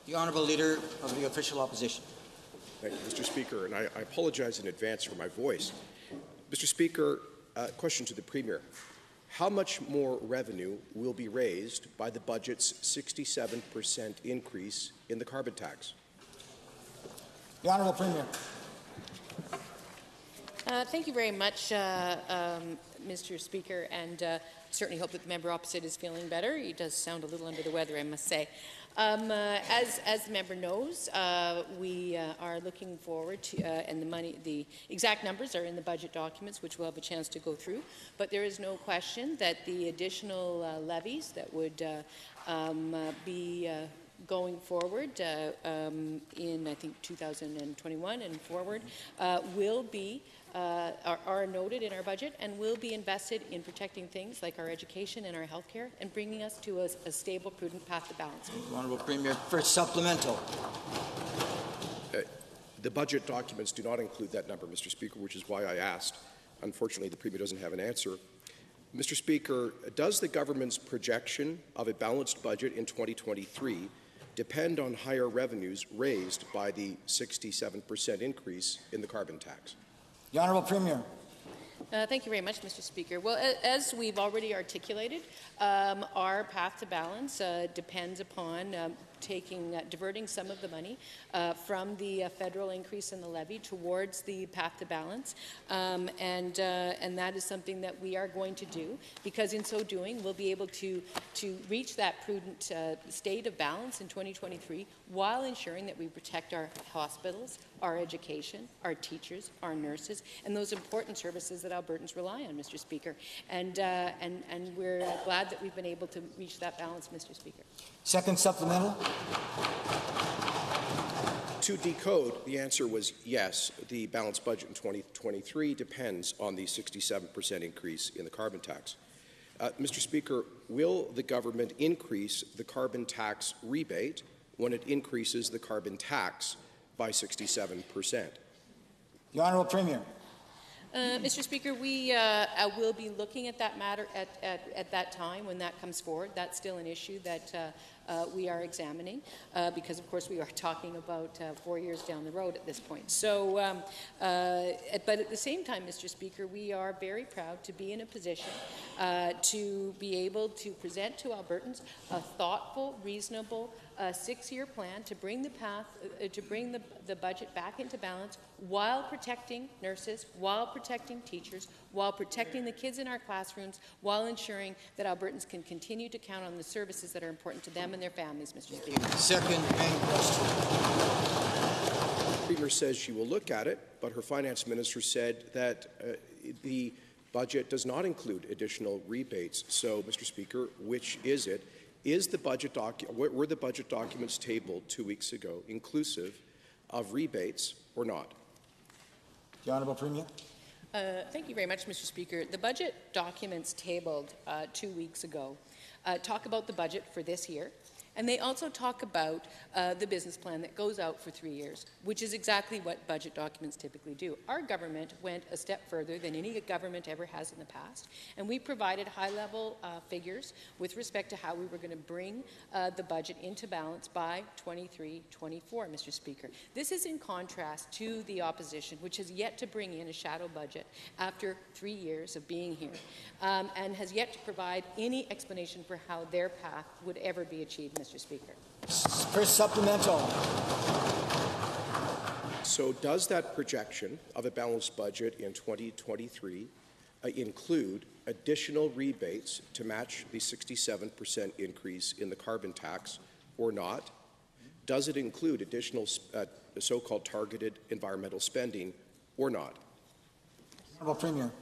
The Honourable Leader of the Official Opposition. Thank you, Mr. Speaker, and I apologize in advance for my voice. Mr. Speaker, question to the Premier. How much more revenue will be raised by the budget's 67% increase in the carbon tax? The Honourable Premier. Thank you very much, Mr. Speaker, and certainly hope that the member opposite is feeling better. He does sound a little under the weather, I must say. As the member knows, we are looking forward to, and the exact numbers are in the budget documents, which we'll have a chance to go through. But there is no question that the additional levies that would be going forward in, I think, 2021 and forward will be are noted in our budget and will be invested in protecting things like our education and our health care and bringing us to a stable, prudent path to balance. Honourable Premier, first supplemental. The budget documents do not include that number, Mr. Speaker, which is why I asked. Unfortunately, the Premier doesn't have an answer. Mr. Speaker, does the government's projection of a balanced budget in 2023 depend on higher revenues raised by the 67% increase in the carbon tax? The Honourable Premier. Thank you very much, Mr. Speaker. Well, as we've already articulated, our path to balance depends upon diverting some of the money from the federal increase in the levy towards the path to balance, and that is something that we are going to do, because in so doing we'll be able to reach that prudent state of balance in 2023 while ensuring that we protect our hospitals, our education, our teachers, our nurses, and those important services that Albertans rely on, Mr. Speaker. And we're glad that we've been able to reach that balance, Mr. Speaker. Second supplemental. To decode, the answer was yes. The balanced budget in 2023 depends on the 67% increase in the carbon tax. Mr. Speaker, will the government increase the carbon tax rebate when it increases the carbon tax by 67%? The Honourable Premier. Mr. Speaker, we will be looking at that matter at that time when that comes forward. That's still an issue that we are examining because, of course, we are talking about 4 years down the road at this point. So, but at the same time, Mr. Speaker, we are very proud to be in a position to be able to present to Albertans a thoughtful, reasonable 6-year plan to bring the budget back into balance while protecting nurses, while protecting teachers, while protecting the kids in our classrooms, while ensuring that Albertans can continue to count on the services that are important to them and their families, Mr. Speaker. Second main question. The Premier says she will look at it, but her finance minister said that the budget does not include additional rebates. So, Mr. Speaker, which is it? Is the budget were the budget documents tabled 2 weeks ago inclusive of rebates or not? The Honourable Premier. Thank you very much, Mr. Speaker. The budget documents tabled 2 weeks ago talk about the budget for this year, and they also talk about the business plan that goes out for 3 years, which is exactly what budget documents typically do. Our government went a step further than any government ever has in the past, and we provided high-level figures with respect to how we were going to bring the budget into balance by 23-24, Mr. Speaker. This is in contrast to the opposition, which has yet to bring in a shadow budget after 3 years of being here, and has yet to provide any explanation for how their path would ever be achieved, Mr. Speaker. First supplemental. So does that projection of a balanced budget in 2023 include additional rebates to match the 67% increase in the carbon tax or not? Does it include additional so-called targeted environmental spending or not? Honourable Premier.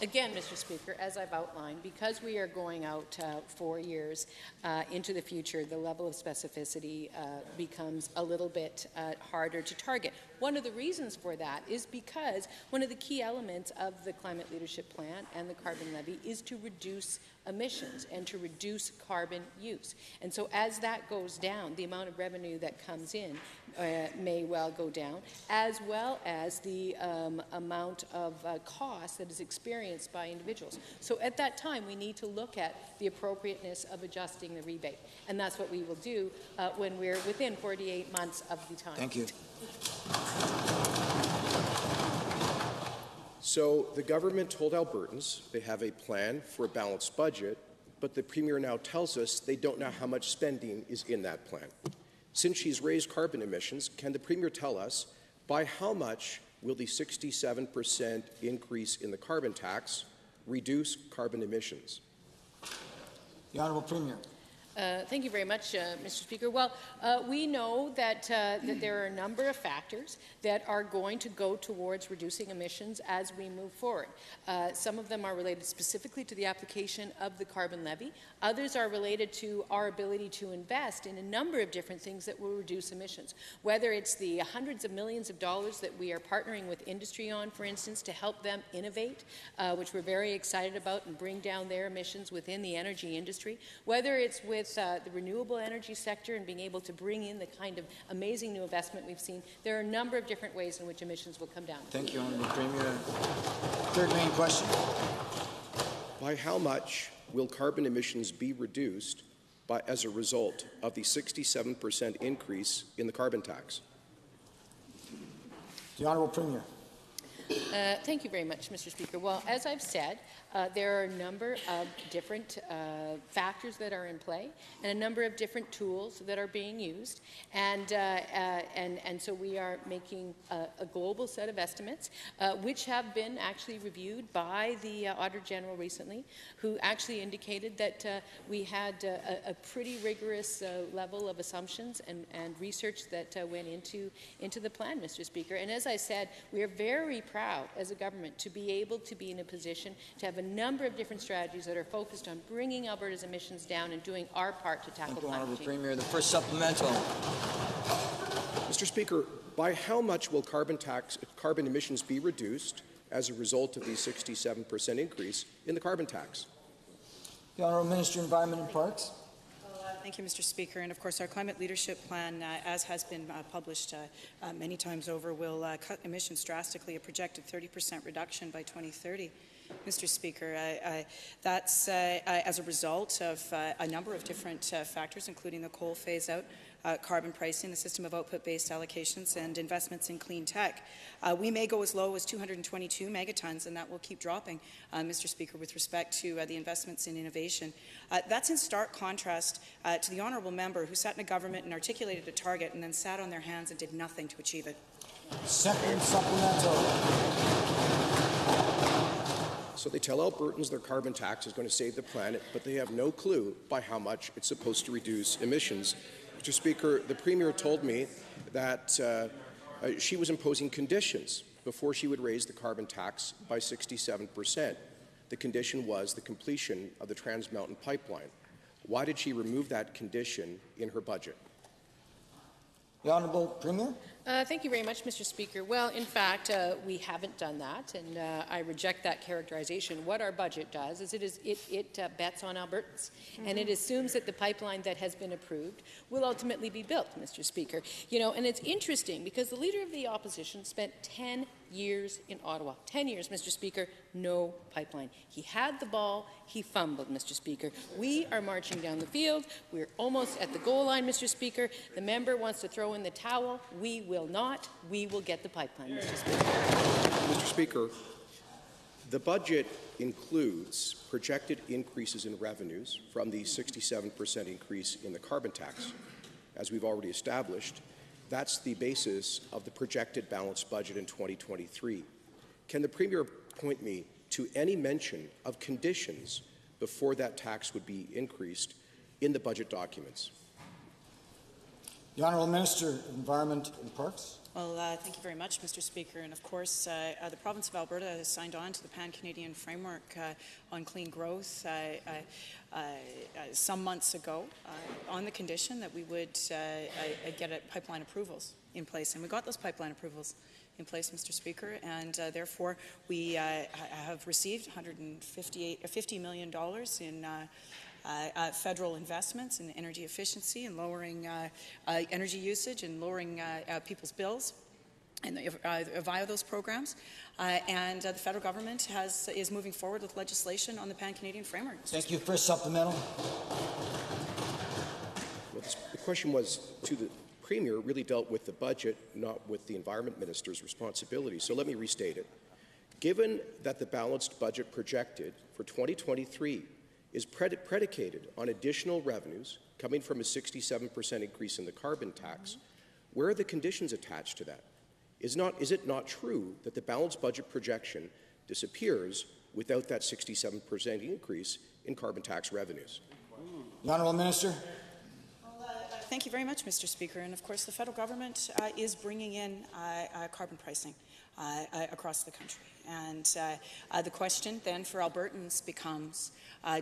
Again, Mr. Speaker, as I've outlined, because we are going out 4 years into the future, the level of specificity becomes a little bit harder to target. One of the reasons for that is because one of the key elements of the Climate Leadership Plan and the carbon levy is to reduce emissions and to reduce carbon use. And so as that goes down, the amount of revenue that comes in may well go down, as well as the amount of cost that is experienced by individuals. So at that time, we need to look at the appropriateness of adjusting the rebate. And that's what we will do when we're within 48 months of the time. Thank you. So the government told Albertans they have a plan for a balanced budget, but the Premier now tells us they don't know how much spending is in that plan. Since she's raised carbon emissions, can the Premier tell us by how much will the 67% increase in the carbon tax reduce carbon emissions? The Honourable Premier. Thank you very much, Mr. Speaker. Well, we know that there are a number of factors that are going to go towards reducing emissions as we move forward. Some of them are related specifically to the application of the carbon levy. Others are related to our ability to invest in a number of different things that will reduce emissions, whether it's the hundreds of millions of dollars that we are partnering with industry on, for instance, to help them innovate, which we're very excited about, and bring down their emissions within the energy industry, whether it's with the renewable energy sector and being able to bring in the kind of amazing new investment we've seen. There are a number of different ways in which emissions will come down. Thank you, Honourable Premier. Third main question. By how much will carbon emissions be reduced as a result of the 67% increase in the carbon tax? The Honourable Premier. Thank you very much, Mr. Speaker. Well, as I've said, there are a number of different factors that are in play and a number of different tools that are being used. And so we are making a global set of estimates, which have been actually reviewed by the Auditor General recently, who actually indicated that we had a pretty rigorous level of assumptions and research that went into the plan, Mr. Speaker. And as I said, we are very proud as a government to be able to be in a position to have a number of different strategies that are focused on bringing Alberta's emissions down and doing our part to tackle climate Honourable change. Premier. The first supplemental. Mr. Speaker, by how much will carbon emissions be reduced as a result of the 67% increase in the carbon tax? The Honourable Minister, Environment and Parks. Thank you, Mr. Speaker. And of course, our climate leadership plan, as has been published many times over, will cut emissions drastically, a projected 30% reduction by 2030. Mr. Speaker, that's as a result of a number of different factors, including the coal phase-out, carbon pricing, the system of output-based allocations, and investments in clean tech. We may go as low as 222 megatons, and that will keep dropping, Mr. Speaker, with respect to the investments in innovation. That's in stark contrast to the honourable member who sat in a government and articulated a target and then sat on their hands and did nothing to achieve it. Second supplemental. So they tell Albertans their carbon tax is going to save the planet, but they have no clue by how much it's supposed to reduce emissions. Mr. Speaker, the Premier told me that she was imposing conditions before she would raise the carbon tax by 67%. The condition was the completion of the Trans Mountain Pipeline. Why did she remove that condition in her budget? The Honourable Premier. Thank you very much, Mr. Speaker. Well, in fact, we haven't done that, and I reject that characterization. What our budget does is it bets on Albertans, and it assumes that the pipeline that has been approved will ultimately be built, Mr. Speaker. You know, and it's interesting because the Leader of the Opposition spent 10 years in Ottawa. 10 years, Mr. Speaker, no pipeline. He had the ball, he fumbled, Mr. Speaker. We are marching down the field. We're almost at the goal line, Mr. Speaker. The member wants to throw in the towel. We will not. We will get the pipeline, Mr. Speaker. Mr. Speaker, the budget includes projected increases in revenues from the 67% increase in the carbon tax. As we've already established, that's the basis of the projected balanced budget in 2023. Can the Premier point me to any mention of conditions before that tax would be increased in the budget documents? The Honourable Minister of Environment and Parks. Well, thank you very much, Mr. Speaker. And of course, the province of Alberta has signed on to the Pan-Canadian Framework on Clean Growth some months ago on the condition that we would get pipeline approvals in place. And we got those pipeline approvals, in place, Mr. Speaker, and therefore we have received $50 million in federal investments in energy efficiency and lowering energy usage and lowering people's bills and via those programs. And the federal government is moving forward with legislation on the Pan-Canadian framework. Thank you. For supplemental. Well, the question was to the Premier really dealt with the budget, not with the Environment Minister's responsibility. So let me restate it. Given that the balanced budget projected for 2023 is predicated on additional revenues coming from a 67% increase in the carbon tax, where are the conditions attached to that? Is it not true that the balanced budget projection disappears without that 67% increase in carbon tax revenues? The Honourable Minister. Thank you very much, Mr. Speaker. And of course, the federal government is bringing in carbon pricing across the country. And the question then for Albertans becomes,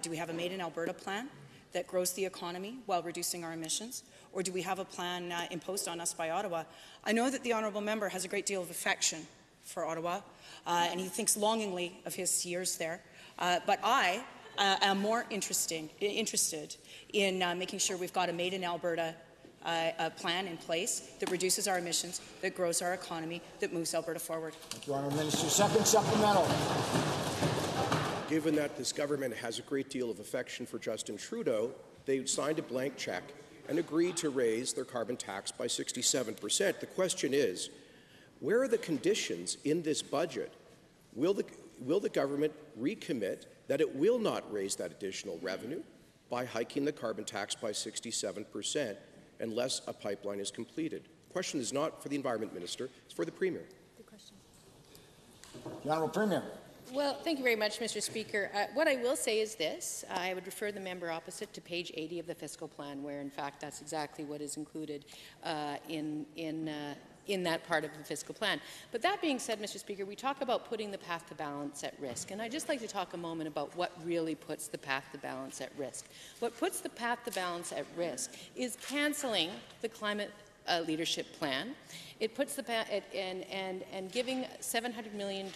do we have a Made in Alberta plan that grows the economy while reducing our emissions? Or do we have a plan imposed on us by Ottawa? I know that the honourable member has a great deal of affection for Ottawa, and he thinks longingly of his years there. But I am more interested in making sure we've got a Made in Alberta plan in place that reduces our emissions, that grows our economy, that moves Alberta forward. Thank you, Honourable Minister. Second supplemental. Given that this government has a great deal of affection for Justin Trudeau, they signed a blank check and agreed to raise their carbon tax by 67%. The question is, where are the conditions in this budget? Will the government recommit that it will not raise that additional revenue by hiking the carbon tax by 67% unless a pipeline is completed? The question is not for the Environment Minister, it's for the Premier. Good question. The Honourable Premier. Well, thank you very much, Mr. Speaker. What I will say is this. I would refer the member opposite to page 80 of the fiscal plan, where, in fact, that's exactly what is included in that part of the fiscal plan. But that being said, Mr. Speaker, we talk about putting the path to balance at risk. And I'd just like to talk a moment about what really puts the path to balance at risk. What puts the path to balance at risk is cancelling the climate leadership plan. It puts the and giving $700 million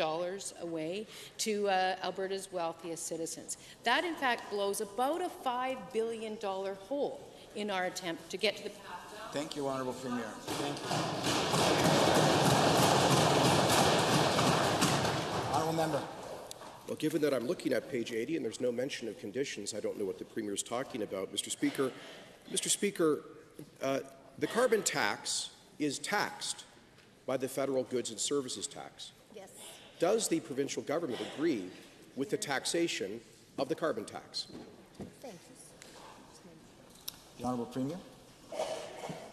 away to Alberta's wealthiest citizens. That, in fact, blows about a $5 billion hole in our attempt to get to the path. Thank you, Honourable Premier. Thank you. Honourable Member. Well, given that I'm looking at page 80 and there's no mention of conditions, I don't know what the Premier is talking about, Mr. Speaker. Mr. Speaker, the carbon tax is taxed by the federal goods and services tax. Yes. Does the provincial government agree with the taxation of the carbon tax? Thank you. The Honourable Premier.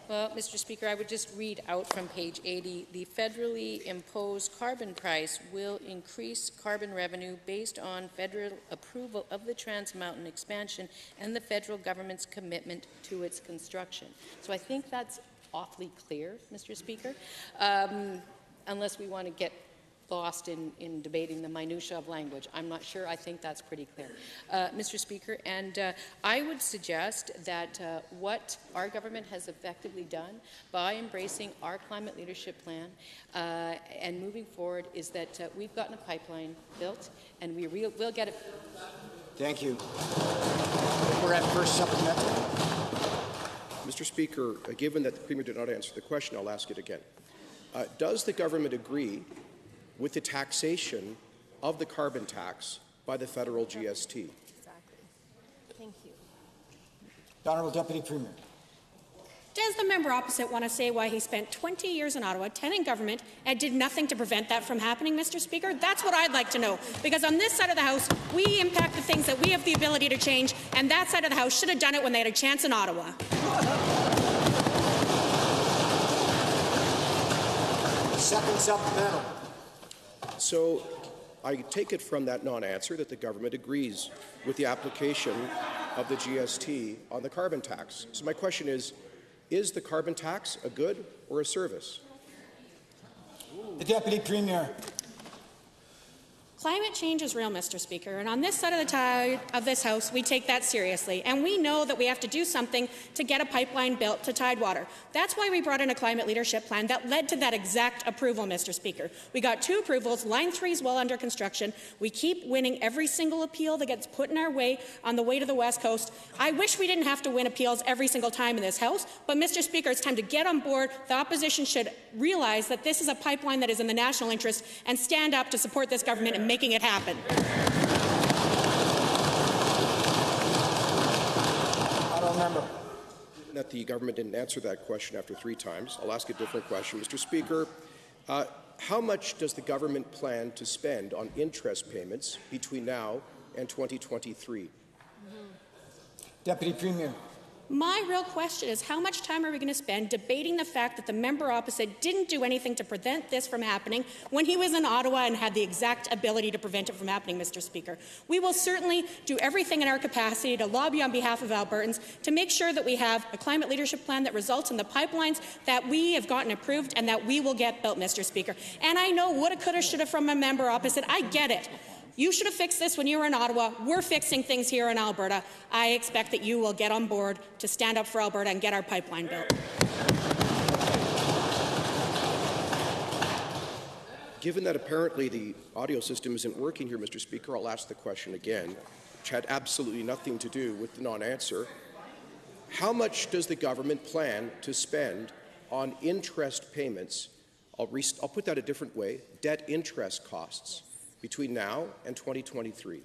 Well, Mr. Speaker, I would just read out from page 80. The federally imposed carbon price will increase carbon revenue based on federal approval of the Trans Mountain expansion and the federal government's commitment to its construction. So I think that's awfully clear, Mr. Speaker, unless we want to get lost in debating the minutiae of language. I'm not sure. I think that's pretty clear. Mr. Speaker, and I would suggest that what our government has effectively done by embracing our climate leadership plan and moving forward is that we've gotten a pipeline built, and we will get it. Thank you. We're at first supplemental. Mr. Speaker, given that the Premier did not answer the question, I'll ask it again. Does the government agree with the taxation of the carbon tax by the federal GST? Exactly. Thank you. The Honourable Deputy Premier. Does the member opposite want to say why he spent 20 years in Ottawa, 10 in government, and did nothing to prevent that from happening, Mr. Speaker? That's what I'd like to know. Because on this side of the House, we impact the things that we have the ability to change, and that side of the House should have done it when they had a chance in Ottawa. Second supplemental. So I take it from that non-answer that the government agrees with the application of the GST on the carbon tax. So my question is the carbon tax a good or a service? The Deputy Premier. Climate change is real, Mr. Speaker, and on this side of the tide of this House, we take that seriously, and we know that we have to do something to get a pipeline built to Tidewater. That's why we brought in a climate leadership plan that led to that exact approval, Mr. Speaker. We got 2 approvals. Line 3 is well under construction. We keep winning every single appeal that gets put in our way on the way to the West Coast. I wish we didn't have to win appeals every single time in this House, but, Mr. Speaker, it's time to get on board. The opposition should realize that this is a pipeline that is in the national interest and stand up to support this government in making it happen. Honourable member. That the government didn't answer that question after 3 times. I'll ask a different question. Mr. Speaker, how much does the government plan to spend on interest payments between now and 2023? Deputy Premier. My real question is, how much time are we going to spend debating the fact that the member opposite didn't do anything to prevent this from happening when he was in Ottawa and had the exact ability to prevent it from happening, Mr. Speaker? We will certainly do everything in our capacity to lobby on behalf of Albertans to make sure that we have a climate leadership plan that results in the pipelines that we have gotten approved and that we will get built, Mr. Speaker. And I know woulda, coulda, shoulda from a member opposite. I get it. You should have fixed this when you were in Ottawa. We're fixing things here in Alberta. I expect that you will get on board to stand up for Alberta and get our pipeline built. Given that apparently the audio system isn't working here, Mr. Speaker, I'll ask the question again, which had absolutely nothing to do with the non-answer. How much does the government plan to spend on interest payments? I'll put that a different way, debt interest costs, between now and 2023.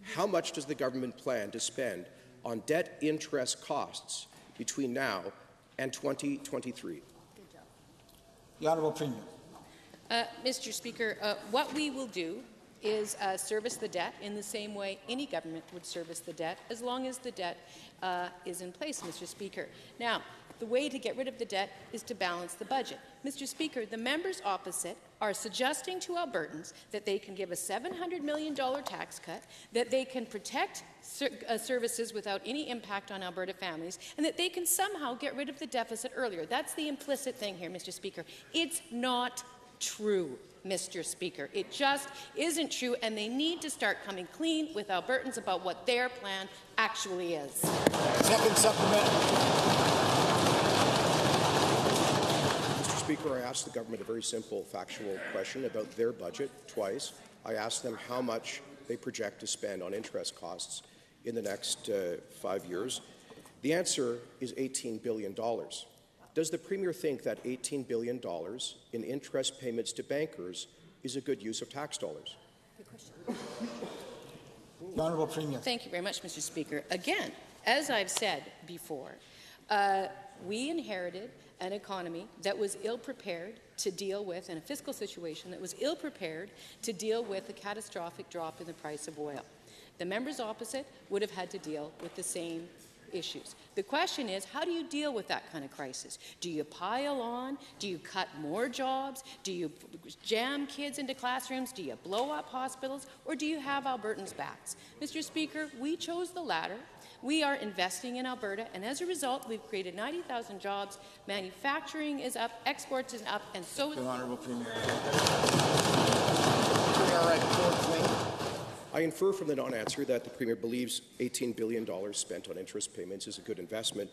How much does the government plan to spend on debt interest costs between now and 2023? The Honourable Premier. Mr. Speaker, what we will do is service the debt in the same way any government would service the debt, as long as the debt is in place, Mr. Speaker. Now, the way to get rid of the debt is to balance the budget. Mr. Speaker, the members opposite are suggesting to Albertans that they can give a $700 million tax cut, that they can protect services without any impact on Alberta families, and that they can somehow get rid of the deficit earlier. That's the implicit thing here, Mr. Speaker. It's not true, Mr. Speaker. It just isn't true, and they need to start coming clean with Albertans about what their plan actually is. Second supplementary. Speaker, I asked the government a very simple factual question about their budget twice. I asked them how much they project to spend on interest costs in the next 5 years. The answer is $18 billion. Does the Premier think that $18 billion in interest payments to bankers is a good use of tax dollars? Good question. The Honourable Premier. Thank you very much, Mr. Speaker. Again, as I've said before, we inherited an economy that was ill-prepared to deal with, and a fiscal situation that was ill-prepared to deal with a catastrophic drop in the price of oil. The members opposite would have had to deal with the same issues. The question is, how do you deal with that kind of crisis? Do you pile on? Do you cut more jobs? Do you jam kids into classrooms? Do you blow up hospitals? Or do you have Albertans' backs? Mr. Speaker, we chose the latter. We are investing in Alberta, and as a result, we've created 90,000 jobs. Manufacturing is up, exports is up, and so is the Honourable Premier. I infer from the non-answer that the Premier believes $18 billion spent on interest payments is a good investment.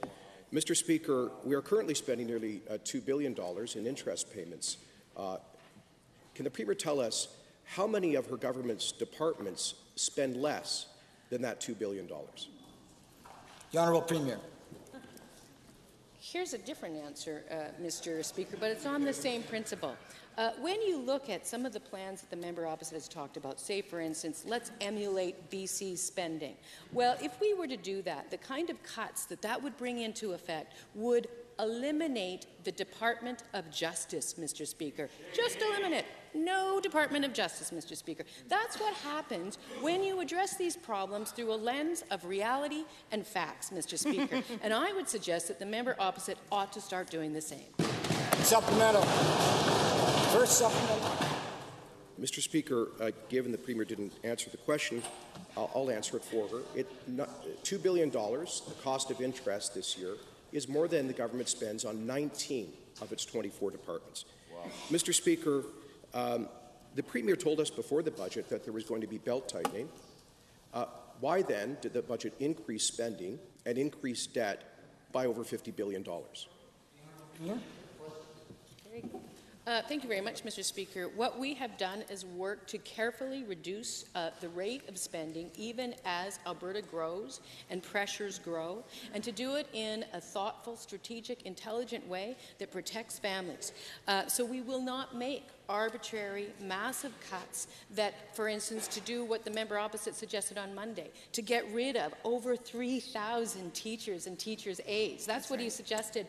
Mr. Speaker, we are currently spending nearly $2 billion in interest payments. Can the Premier tell us how many of her government's departments spend less than that $2 billion? The Honourable Premier. Here's a different answer, Mr. Speaker, but it's on the same principle. When you look at some of the plans that the member opposite has talked about, say, for instance, let's emulate BC's spending. Well, if we were to do that, the kind of cuts that that would bring into effect would eliminate the Department of Justice, Mr. Speaker. Just eliminate it. No Department of Justice, Mr. Speaker. That's what happens when you address these problems through a lens of reality and facts, Mr. Speaker. And I would suggest that the member opposite ought to start doing the same. Supplemental. First supplemental. Mr. Speaker, given the Premier didn't answer the question, I'll answer it for her. $2 billion, the cost of interest this year, is more than the government spends on 19 of its 24 departments. Wow. Mr. Speaker, The Premier told us before the budget that there was going to be belt tightening. Why then did the budget increase spending and increase debt by over $50 billion? Yeah. Thank you very much, Mr. Speaker. What we have done is work to carefully reduce the rate of spending even as Alberta grows and pressures grow, and to do it in a thoughtful, strategic, intelligent way that protects families. So we will not make arbitrary, massive cuts that, for instance, to do what the member opposite suggested on Monday, to get rid of over 3,000 teachers and teachers' aides. That's what he suggested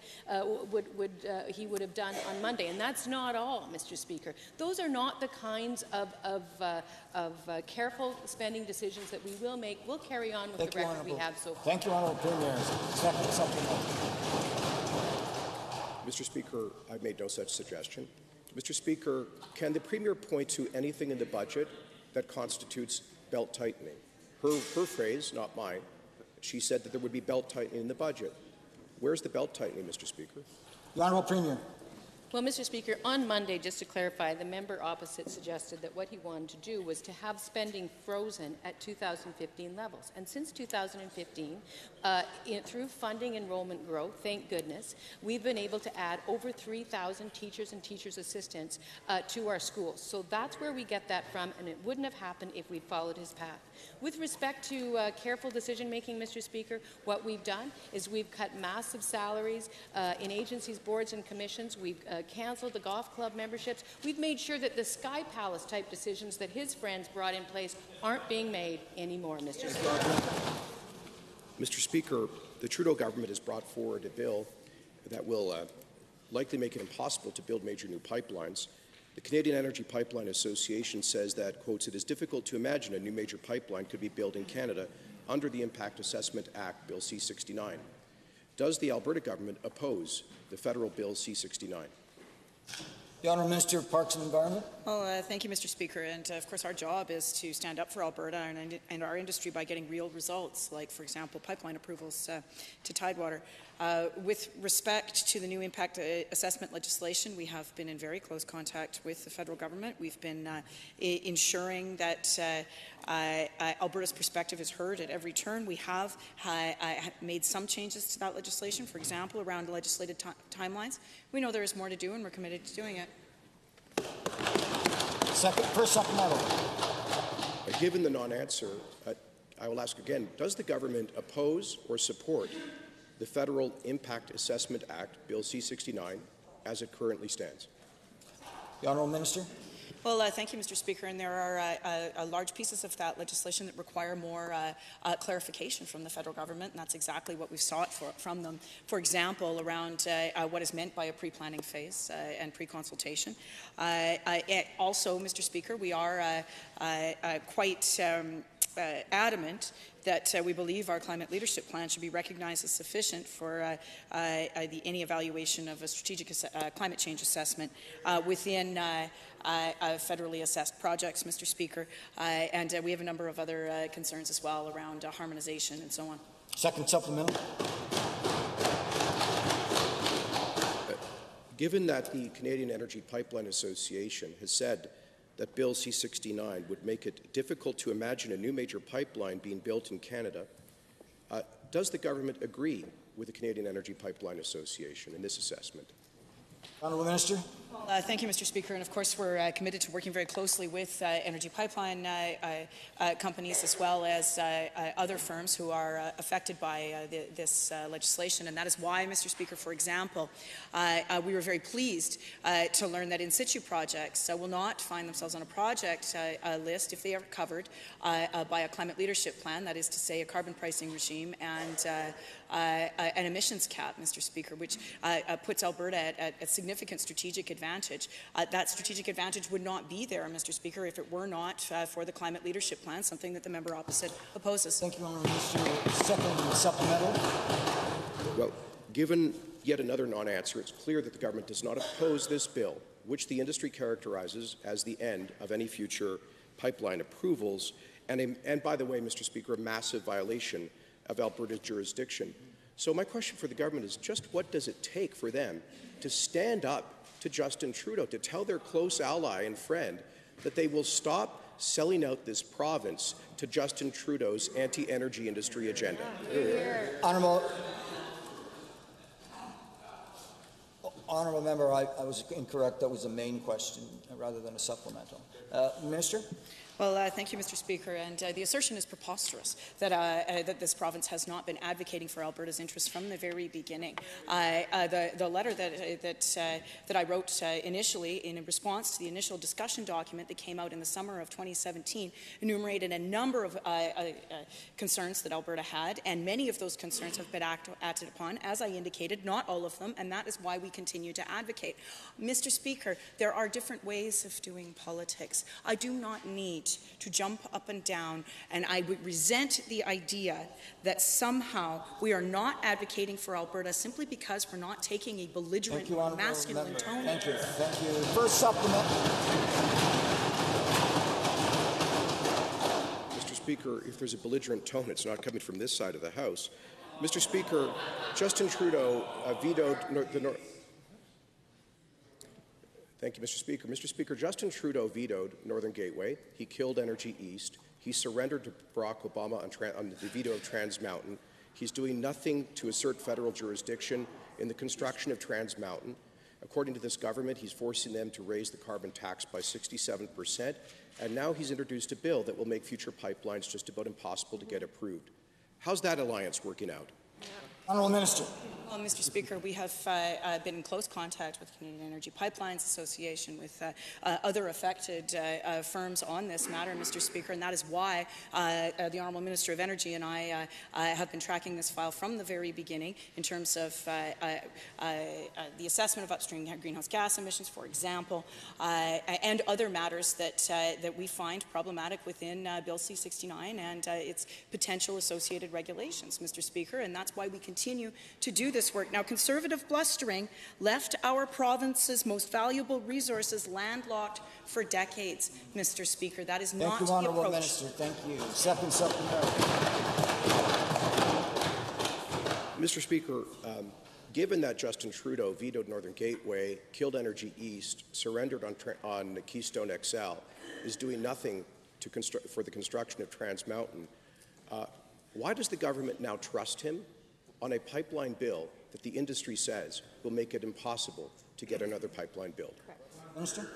he would have done on Monday, and that's not all, Mr. Speaker. Those are not the kinds of careful spending decisions that we will make. We'll carry on with the record we have so far. Thank you, Honourable Premier. Second supplemental. Mr. Speaker, I've made no such suggestion. Mr. Speaker, can the Premier point to anything in the budget that constitutes belt tightening? Her phrase, not mine, she said that there would be belt tightening in the budget. Where's the belt tightening, Mr. Speaker? The Honourable Premier. Well, Mr. Speaker, on Monday, just to clarify, the member opposite suggested that what he wanted to do was to have spending frozen at 2015 levels. And since 2015, through funding enrollment growth, thank goodness, we've been able to add over 3,000 teachers and teachers' assistants to our schools. So that's where we get that from, and it wouldn't have happened if we'd followed his path. With respect to careful decision-making, Mr. Speaker, what we've done is we've cut massive salaries in agencies, boards, and commissions. We've cancelled the golf club memberships. We've made sure that the Sky Palace type decisions that his friends brought in place aren't being made anymore, Mr. Speaker. Mr. Speaker, the Trudeau government has brought forward a bill that will likely make it impossible to build major new pipelines. The Canadian Energy Pipeline Association says that, quotes, it is difficult to imagine a new major pipeline could be built in Canada under the Impact Assessment Act, Bill C-69. Does the Alberta government oppose the federal Bill C-69? The Honourable Minister of Parks and Environment. Well, thank you, Mr. Speaker. And of course, our job is to stand up for Alberta and our industry by getting real results, like, for example, pipeline approvals to Tidewater. With respect to the new impact assessment legislation, we have been in very close contact with the federal government. We've been ensuring that Alberta's perspective is heard at every turn. We have made some changes to that legislation, for example, around legislated timelines. We know there is more to do, and we're committed to doing it. First supplemental. Given the non-answer, I will ask again, does the government oppose or support the Federal Impact Assessment Act, Bill C-69, as it currently stands? The Honourable Minister. Well, thank you, Mr. Speaker. And there are large pieces of that legislation that require more clarification from the federal government, and that's exactly what we've sought from them. For example, around what is meant by a pre-planning phase and pre-consultation. Also, Mr. Speaker, we are quite adamant that we believe our climate leadership plan should be recognized as sufficient for any evaluation of a strategic climate change assessment within federally assessed projects, Mr. Speaker, and we have a number of other concerns as well around harmonization and so on. Second supplemental. Given that the Canadian Energy Pipeline Association has said that Bill C-69 would make it difficult to imagine a new major pipeline being built in Canada, does the government agree with the Canadian Energy Pipeline Association in this assessment? Honourable Minister. Thank you, Mr. Speaker. And of course, we're committed to working very closely with energy pipeline companies as well as other firms who are affected by this legislation. And that is why, Mr. Speaker, for example, we were very pleased to learn that in situ projects will not find themselves on a project list if they are covered by a climate leadership plan, that is to say a carbon pricing regime and an emissions cap, Mr. Speaker, which puts Alberta at a significant strategic advantage. That strategic advantage would not be there, Mr. Speaker, if it were not for the climate leadership plan, something that the member opposite opposes. Thank you, Honourable Minister. Second supplemental. Well, given yet another non-answer, it's clear that the government does not oppose this bill, which the industry characterizes as the end of any future pipeline approvals, and by the way, Mr. Speaker, a massive violation of Alberta's jurisdiction. So my question for the government is just what does it take for them to stand up to Justin Trudeau, to tell their close ally and friend that they will stop selling out this province to Justin Trudeau's anti-energy industry agenda? Honourable member, I was incorrect. That was a main question rather than a supplemental. Minister? Well, thank you, Mr. Speaker. And the assertion is preposterous that that this province has not been advocating for Alberta's interests from the very beginning. The letter that I wrote initially in response to the initial discussion document that came out in the summer of 2017 enumerated a number of concerns that Alberta had, and many of those concerns have been acted upon, as I indicated, not all of them, and that is why we continue to advocate. Mr. Speaker, there are different ways of doing politics. I do not need to jump up and down, and I would resent the idea that somehow we are not advocating for Alberta simply because we're not taking a belligerent, masculine tone. Thank you. Thank you. First supplement. Mr. Speaker, if there's a belligerent tone, it's not coming from this side of the House. Mr. Speaker, Justin Trudeau vetoed Thank you, Mr. Speaker. Mr. Speaker, Justin Trudeau vetoed Northern Gateway. He killed Energy East. He surrendered to Barack Obama on the veto of Trans Mountain. He's doing nothing to assert federal jurisdiction in the construction of Trans Mountain. According to this government, he's forcing them to raise the carbon tax by 67%, and now he's introduced a bill that will make future pipelines just about impossible to get approved. How's that alliance working out? Honourable Minister. Well, Mr. Speaker, we have been in close contact with Canadian Energy Pipelines Association, with other affected firms on this matter, Mr. Speaker, and that is why the Honourable Minister of Energy and I have been tracking this file from the very beginning in terms of the assessment of upstream greenhouse gas emissions, for example, and other matters that we find problematic within Bill C-69 and its potential associated regulations, Mr. Speaker, and that's why we continue to do this work. Now, Conservative blustering left our province's most valuable resources landlocked for decades, Mr. Speaker. That is not the approach. Thank you, Honourable Minister. Thank you. Second supplementary. Mr. Speaker, given that Justin Trudeau vetoed Northern Gateway, killed Energy East, surrendered on Keystone XL, is doing nothing for the construction of Trans Mountain, why does the government now trust him on a pipeline bill that the industry says will make it impossible to get another pipeline built? Minister?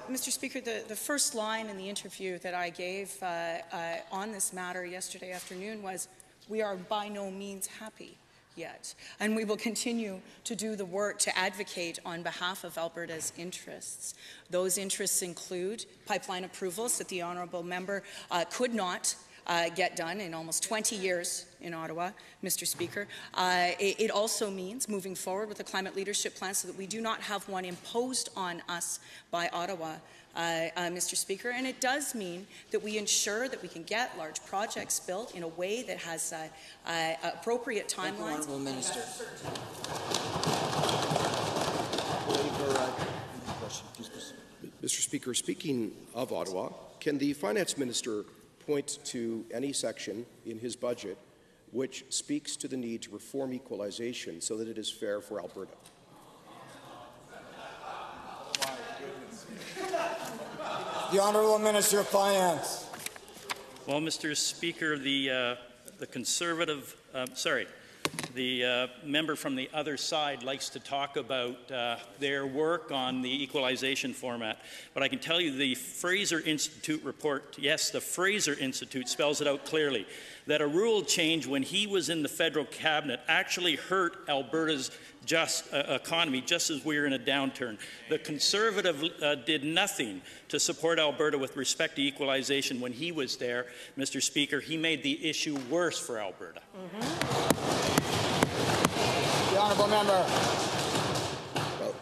Mr. Speaker, the first line in the interview that I gave on this matter yesterday afternoon was, "We are by no means happy yet, and we will continue to do the work to advocate on behalf of Alberta's interests." Those interests include pipeline approvals that the honourable member could not get done in almost 20 years in Ottawa, Mr. Speaker. It also means moving forward with a climate leadership plan so that we do not have one imposed on us by Ottawa, Mr. Speaker. And it does mean that we ensure that we can get large projects built in a way that has appropriate timelines. Thank you, Honourable Minister. Mr. Speaker, speaking of Ottawa, can the Finance Minister point to any section in his budget which speaks to the need to reform equalization so that it is fair for Alberta? The Honourable Minister of Finance. Well, Mr. Speaker, the member from the other side likes to talk about their work on the equalization format. But I can tell you the Fraser Institute report, yes, the Fraser Institute spells it out clearly, that a rule change when he was in the federal cabinet actually hurt Alberta's economy just as we were in a downturn. The Conservative did nothing to support Alberta with respect to equalization when he was there. Mr. Speaker, he made the issue worse for Alberta. The Honourable Member. Well,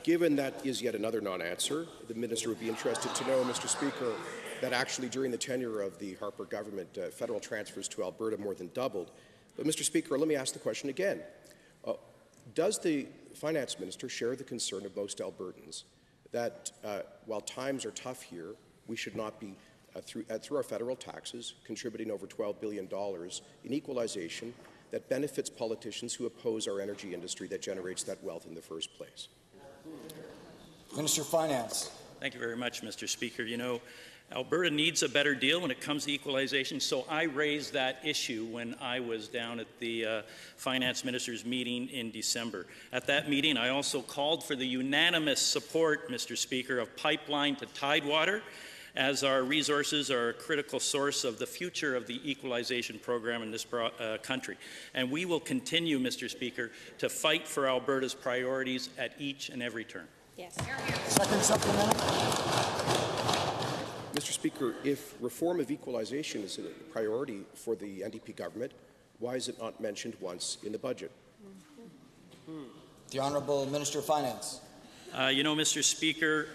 given that is yet another non-answer, the Minister would be interested to know, Mr. Speaker, that actually during the tenure of the Harper government, federal transfers to Alberta more than doubled. But, Mr. Speaker, let me ask the question again. Does the Finance Minister share the concern of most Albertans that while times are tough here, we should not be, through our federal taxes, contributing over $12 billion in equalization that benefits politicians who oppose our energy industry that generates that wealth in the first place? Minister of Finance. Thank you very much, Mr. Speaker. You know, Alberta needs a better deal when it comes to equalization, so I raised that issue when I was down at the Finance Minister's meeting in December. At that meeting, I also called for the unanimous support, Mr. Speaker, of pipeline to Tidewater, as our resources are a critical source of the future of the equalization program in this country. And we will continue, Mr. Speaker, to fight for Alberta's priorities at each and every turn. Yes. Second supplemental. Mr. Speaker, if reform of equalization is a priority for the NDP government, why is it not mentioned once in the budget? The Honourable Minister of Finance. You know, Mr. Speaker,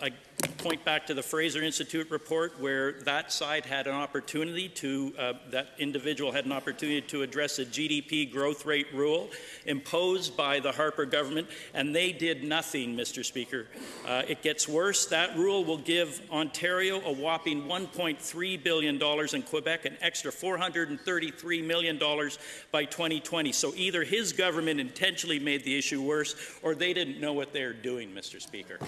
I point back to the Fraser Institute report where that side had an opportunity to, that individual had an opportunity to address a GDP growth rate rule imposed by the Harper government, and they did nothing, Mr. Speaker. It gets worse. That rule will give Ontario a whopping $1.3 billion and Quebec an extra $433 million by 2020. So either his government intentionally made the issue worse or they didn't know what they were doing, Mr. Speaker.